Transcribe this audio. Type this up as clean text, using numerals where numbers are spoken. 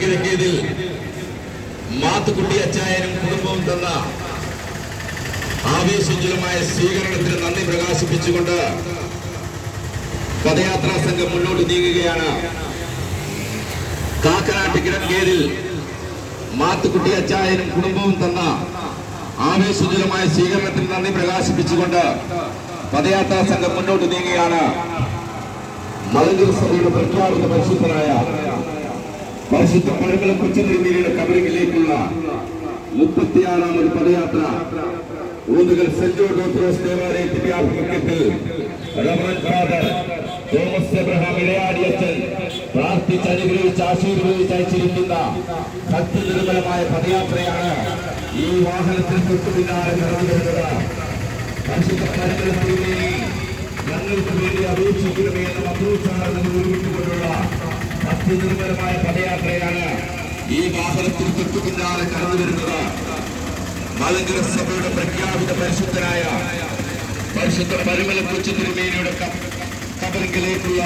കിഴക്കേതിൽ മാത്തുക്കുട്ടി അച്ചായനും കുടുംബവും തന്ന ആവേശോജ്വലമായ സ്വീകരണത്തിന് നന്ദി പ്രകാശിപ്പിച്ചുകൊണ്ട് പദയാത്രാ സംഘം മുന്നോട്ട് നീങ്ങുകയാണ്. കാക്കനാട്ട് കിഴക്കേതിൽ മാത്തുക്കുട്ടി അച്ചായനും കുടുംബവും തന്ന ആവേശോജ്വലമായ സ്വീകരണത്തിന് നന്ദി പ്രകാശിപ്പിച്ചുകൊണ്ട് പദയാത്രാ സംഘം മുന്നോട്ട് നീങ്ങുകയാണ്. മലങ്കര സഭയുടെ പ്രഖ്യാപിത പരിശുദ്ധനായ പരിശുദ്ധ പഴമല കൊച്ചുതിരുമേനിയുടെ കബറിലേക്കുള്ള 36ാമത് പദയാത്ര ഊന്നുകൽ സെന്റ് ജോർജ് ഓർത്തഡോക്സ് ദേവാലയത്തിന്റെ ആഭിമുഖ്യത്തിൽ റവറന്റ് ഫാദർ തോമസ് എബ്രഹാം ഇടയാടിയച്ചൻ പ്രാർത്ഥിച്ച് അനുഗ്രഹിച്ച് ആശീർവദിച്ച് അയച്ചിരിക്കുന്ന ഭക്തിനിർമ്മലമായ പദയാത്രയാണ് ഈ വാഹനത്തിൽ തൊട്ടു പിന്നാലെ കടന്നു വരുന്നത്. പരിശുദ്ധ പഴമല തിരുമേനി ഞങ്ങൾക്ക് വേണ്ടി അപേക്ഷിക്കണമേ എന്ന മന്ത്രോച്ചാരണം ഉരുവിട്ടുകൊണ്ടുള്ള ഭക്തിനിർമ്മലമായ പദയാത്രയാണ് ഈ വാഹനത്തിൽ തൊട്ടു പിന്നാലെ കടന്നു വരുന്നത്. മലങ്കര സഭയുടെ പ്രഖ്യാപിത പരിശുദ്ധനായ പരിശുദ്ധ പഴമല കൊച്ചുതിരുമേനിയുടെ കബറിലേക്കുള്ള